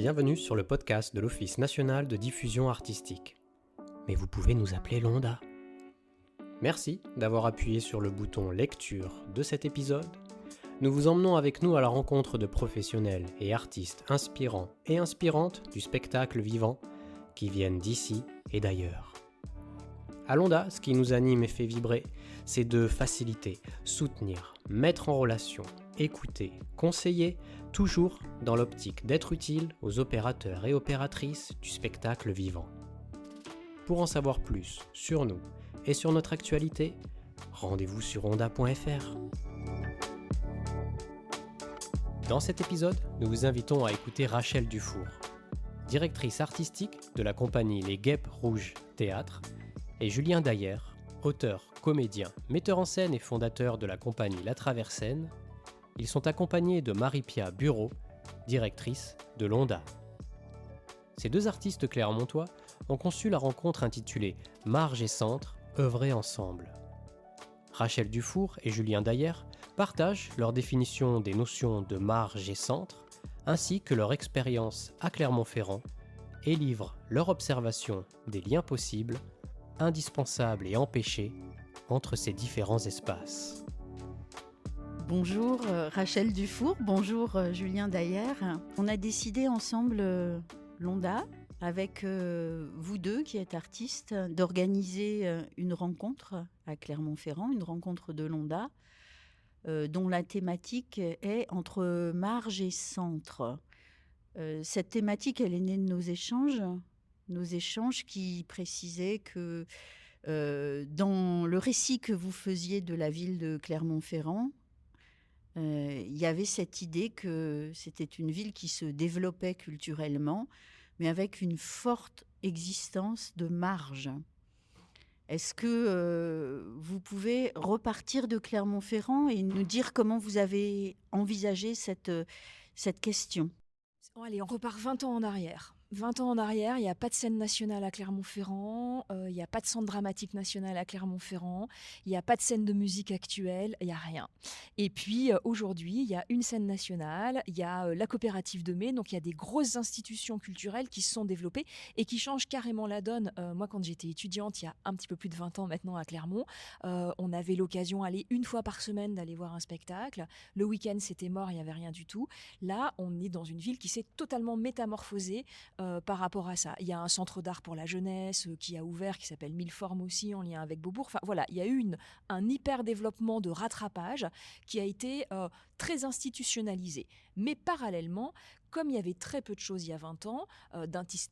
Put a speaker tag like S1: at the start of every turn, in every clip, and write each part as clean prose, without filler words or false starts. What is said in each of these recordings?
S1: Bienvenue sur le podcast de l'Office national de diffusion artistique. Mais vous pouvez nous appeler Londa. Merci d'avoir appuyé sur le bouton lecture de cet épisode. Nous vous emmenons avec nous à la rencontre de professionnels et artistes inspirants et inspirantes du spectacle vivant qui viennent d'ici et d'ailleurs. À Londa, ce qui nous anime et fait vibrer, c'est de faciliter, soutenir, mettre en relation, écouter, conseiller, toujours dans l'optique d'être utile aux opérateurs et opératrices du spectacle vivant. Pour en savoir plus sur nous et sur notre actualité, rendez-vous sur onda.fr. Dans cet épisode, nous vous invitons à écouter Rachel Dufour, directrice artistique de la compagnie Les Guêpes Rouges Théâtre, et Julien Dayer, auteur, comédien, metteur en scène et fondateur de la compagnie La Traversaine. Ils sont accompagnés de Marie-Pia Bureau, directrice de l'Onda. Ces deux artistes clermontois ont conçu la rencontre intitulée « Marge et centre, œuvrer ensemble ». Rachel Dufour et Julien Dayer partagent leur définition des notions de marge et centre, ainsi que leur expérience à Clermont-Ferrand, et livrent leur observation des liens possibles, indispensables et empêchés entre ces différents espaces.
S2: Bonjour Rachel Dufour, bonjour Julien Dayer. On a décidé ensemble, l'Onda, avec vous deux qui êtes artistes, d'organiser une rencontre à Clermont-Ferrand, une rencontre de l'Onda, dont la thématique est entre marge et centre. Cette thématique, elle est née de nos échanges qui précisaient que dans le récit que vous faisiez de la ville de Clermont-Ferrand, il y avait cette idée que c'était une ville qui se développait culturellement, mais avec une forte existence de marge. Est-ce que vous pouvez repartir de Clermont-Ferrand et nous dire comment vous avez envisagé cette question ?
S3: Bon, allez, on repart 20 ans en arrière. 20 ans en arrière, il n'y a pas de scène nationale à Clermont-Ferrand, il n'y a pas de centre dramatique national à Clermont-Ferrand, il n'y a pas de scène de musique actuelle, il n'y a rien. Et puis aujourd'hui, il y a une scène nationale, il y a la coopérative de mai, donc il y a des grosses institutions culturelles qui se sont développées et qui changent carrément la donne. Moi, quand j'étais étudiante, il y a un petit peu plus de 20 ans maintenant à Clermont, on avait l'occasion d'aller une fois par semaine d'aller voir un spectacle. Le week-end, c'était mort, il n'y avait rien du tout. Là, on est dans une ville qui s'est totalement métamorphosée par rapport à ça. Il y a un centre d'art pour la jeunesse qui a ouvert, qui s'appelle Mille Formes aussi, en lien avec Beaubourg. Enfin voilà, il y a eu un hyper développement de rattrapage qui a été très institutionnalisé. Mais parallèlement, comme il y avait très peu de choses il y a 20 ans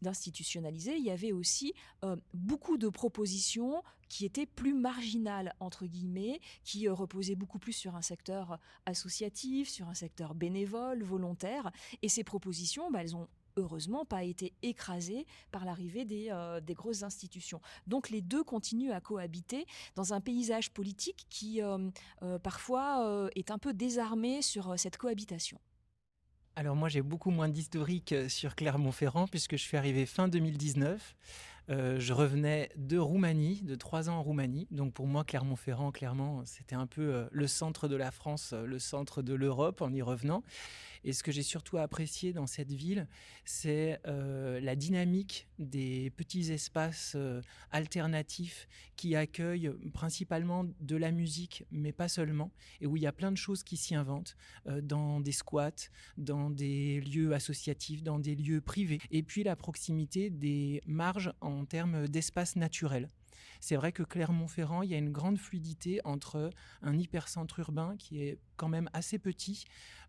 S3: d'institutionnalisé, il y avait aussi beaucoup de propositions qui étaient plus marginales, entre guillemets, qui reposaient beaucoup plus sur un secteur associatif, sur un secteur bénévole, volontaire. Et ces propositions, elles ont heureusement pas été écrasées par l'arrivée des grosses institutions. Donc les deux continuent à cohabiter dans un paysage politique qui parfois est un peu désarmé sur cette cohabitation.
S4: Alors moi j'ai beaucoup moins d'historique sur Clermont-Ferrand puisque je suis arrivé fin 2019. Je revenais de Roumanie, de 3 ans en Roumanie. Donc pour moi Clermont-Ferrand, clairement, c'était un peu le centre de la France, le centre de l'Europe en y revenant. Et ce que j'ai surtout apprécié dans cette ville, c'est la dynamique des petits espaces alternatifs qui accueillent principalement de la musique, mais pas seulement, et où il y a plein de choses qui s'y inventent, dans des squats, dans des lieux associatifs, dans des lieux privés. Et puis la proximité des marges en termes d'espace naturel. C'est vrai que Clermont-Ferrand, il y a une grande fluidité entre un hypercentre urbain qui est quand même assez petit,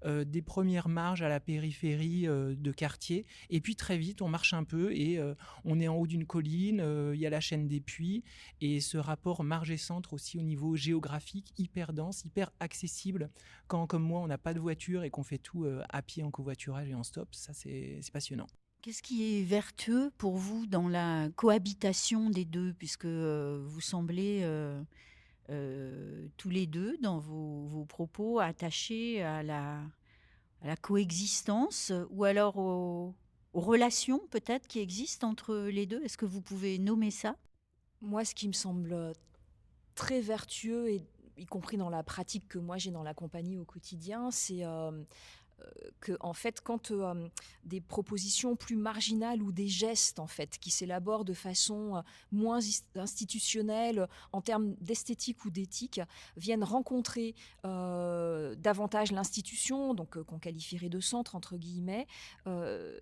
S4: des premières marges à la périphérie de quartier, et puis très vite on marche un peu et on est en haut d'une colline, il y a la chaîne des Puys, et ce rapport marge et centre aussi au niveau géographique, hyper dense, hyper accessible. Quand comme moi on n'a pas de voiture et qu'on fait tout à pied en covoiturage et en stop, ça c'est passionnant.
S2: Qu'est-ce qui est vertueux pour vous dans la cohabitation des deux, puisque vous semblez tous les deux dans vos propos attachés à la coexistence ou alors aux relations peut-être qui existent entre les deux? Est-ce que vous pouvez nommer ça?
S3: Moi, ce qui me semble très vertueux, et y compris dans la pratique que moi j'ai dans la compagnie au quotidien, c'est que en fait, quand des propositions plus marginales ou des gestes en fait qui s'élaborent de façon moins institutionnelle en termes d'esthétique ou d'éthique viennent rencontrer davantage l'institution, donc qu'on qualifierait de centre entre guillemets,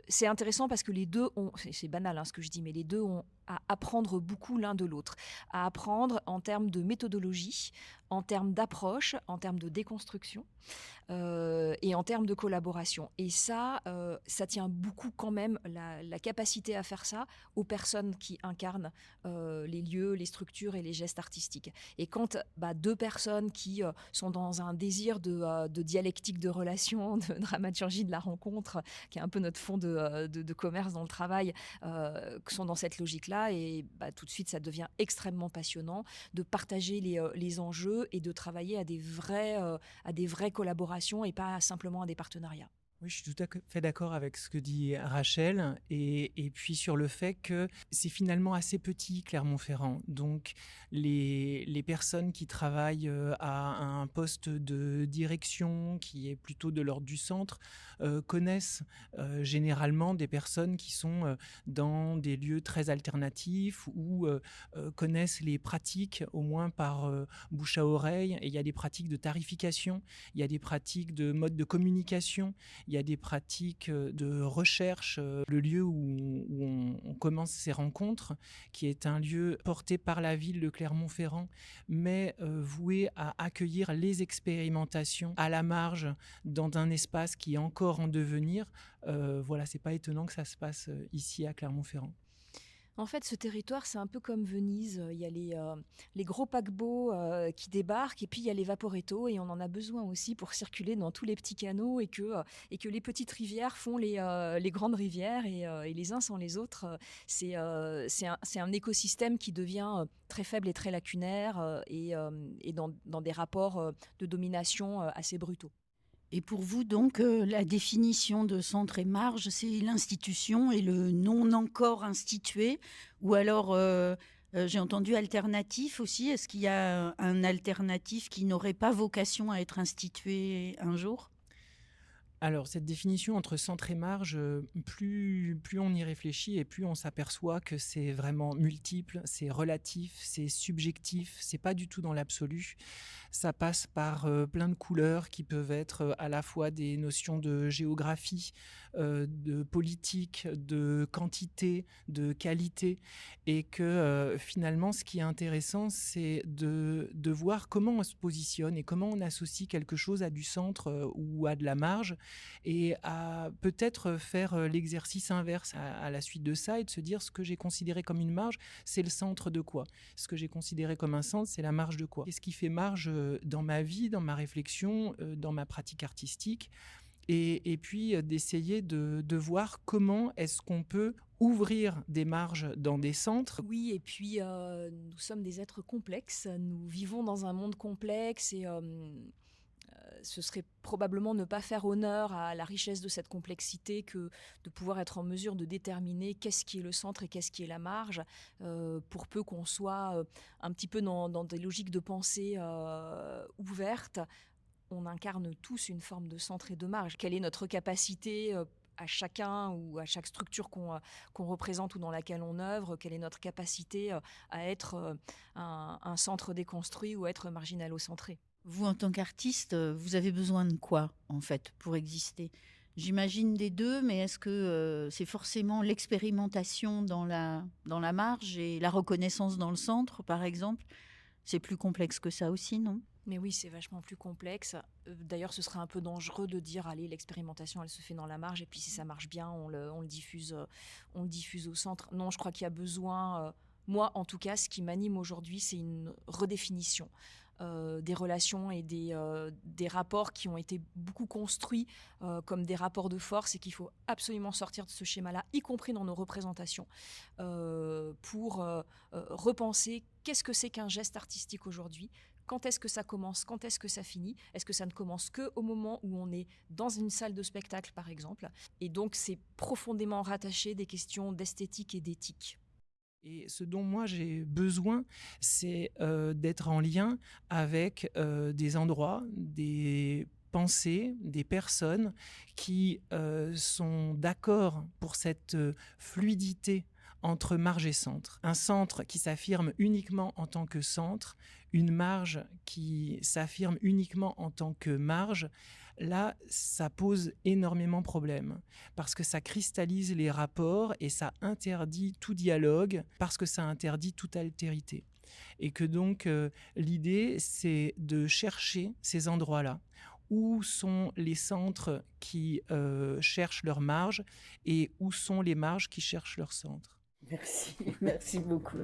S3: c'est intéressant parce que les deux ont, c'est banal ce que je dis, mais les deux ont à apprendre beaucoup l'un de l'autre, à apprendre en termes de méthodologie, en termes d'approche, en termes de déconstruction et en termes de collaboration. Et ça tient beaucoup quand même, la capacité à faire ça, aux personnes qui incarnent les lieux, les structures et les gestes artistiques. Et quand deux personnes qui sont dans un désir de dialectique de relation, de dramaturgie de la rencontre, qui est un peu notre fond de commerce dans le travail, sont dans cette logique-là, et tout de suite ça devient extrêmement passionnant de partager les enjeux et de travailler à des vraies collaborations et pas simplement à des partenariats.
S4: Oui, je suis tout à fait d'accord avec ce que dit Rachel, et puis sur le fait que c'est finalement assez petit, Clermont-Ferrand. Donc les personnes qui travaillent à un poste de direction qui est plutôt de l'ordre du centre connaissent généralement des personnes qui sont dans des lieux très alternatifs ou connaissent les pratiques au moins par bouche à oreille. Et il y a des pratiques de tarification, il y a des pratiques de mode de communication, il y a des pratiques de recherche. Le lieu où on commence ces rencontres, qui est un lieu porté par la ville de Clermont-Ferrand, mais voué à accueillir les expérimentations à la marge dans un espace qui est encore en devenir. Voilà, c'est pas étonnant que ça se passe ici à Clermont-Ferrand.
S3: En fait, ce territoire, c'est un peu comme Venise. Il y a les gros paquebots qui débarquent, et puis il y a les vaporettos, et on en a besoin aussi pour circuler dans tous les petits canaux, et que les petites rivières font les grandes rivières, et les uns sans les autres. C'est un écosystème qui devient très faible et très lacunaire, et dans des rapports de domination assez brutaux.
S2: Et pour vous, donc, la définition de centre et marge, c'est l'institution et le non encore institué, ou alors, j'ai entendu alternatif aussi. Est-ce qu'il y a un alternatif qui n'aurait pas vocation à être institué un jour ?
S4: Alors, cette définition entre centre et marge, plus on y réfléchit et plus on s'aperçoit que c'est vraiment multiple, c'est relatif, c'est subjectif, c'est pas du tout dans l'absolu. Ça passe par plein de couleurs qui peuvent être à la fois des notions de géographie, de politique, de quantité, de qualité, et que finalement, ce qui est intéressant, c'est de voir comment on se positionne et comment on associe quelque chose à du centre ou à de la marge, et à peut-être faire l'exercice inverse à la suite de ça, et de se dire ce que j'ai considéré comme une marge, c'est le centre de quoi ? Ce que j'ai considéré comme un centre, c'est la marge de quoi ? Qu'est-ce qui fait marge dans ma vie, dans ma réflexion, dans ma pratique artistique ? Et puis d'essayer de voir comment est-ce qu'on peut ouvrir des marges dans des centres.
S3: Oui, et puis nous sommes des êtres complexes, nous vivons dans un monde complexe, et ce serait probablement ne pas faire honneur à la richesse de cette complexité que de pouvoir être en mesure de déterminer qu'est-ce qui est le centre et qu'est-ce qui est la marge, pour peu qu'on soit un petit peu dans des logiques de pensée ouvertes. On incarne tous une forme de centre et de marge. Quelle est notre capacité à chacun ou à chaque structure qu'on représente ou dans laquelle on œuvre, quelle est notre capacité à être un centre déconstruit ou à être marginalo-centré ?
S2: Vous, en tant qu'artiste, vous avez besoin de quoi, en fait, pour exister ? J'imagine des deux, mais est-ce que c'est forcément l'expérimentation dans la marge et la reconnaissance dans le centre, par exemple ? C'est plus complexe que ça aussi, non ?
S3: Mais oui, c'est vachement plus complexe. D'ailleurs, ce serait un peu dangereux de dire, allez, l'expérimentation, elle se fait dans la marge, et puis si ça marche bien, on le diffuse au centre. Non, je crois qu'il y a besoin, moi en tout cas, ce qui m'anime aujourd'hui, c'est une redéfinition des relations et des rapports qui ont été beaucoup construits comme des rapports de force, et qu'il faut absolument sortir de ce schéma-là, y compris dans nos représentations, pour repenser qu'est-ce que c'est qu'un geste artistique aujourd'hui. Quand est-ce que ça commence ? Quand est-ce que ça finit ? Est-ce que ça ne commence qu'au moment où on est dans une salle de spectacle, par exemple ? Et donc, c'est profondément rattaché des questions d'esthétique et d'éthique.
S4: Et ce dont moi j'ai besoin, c'est d'être en lien avec des endroits, des pensées, des personnes qui sont d'accord pour cette fluidité entre marge et centre. Un centre qui s'affirme uniquement en tant que centre, une marge qui s'affirme uniquement en tant que marge, là, ça pose énormément de problèmes parce que ça cristallise les rapports et ça interdit tout dialogue parce que ça interdit toute altérité. Et que donc, l'idée, c'est de chercher ces endroits-là. Où sont les centres qui cherchent leur marge et où sont les marges qui cherchent leur centre.
S2: Merci beaucoup.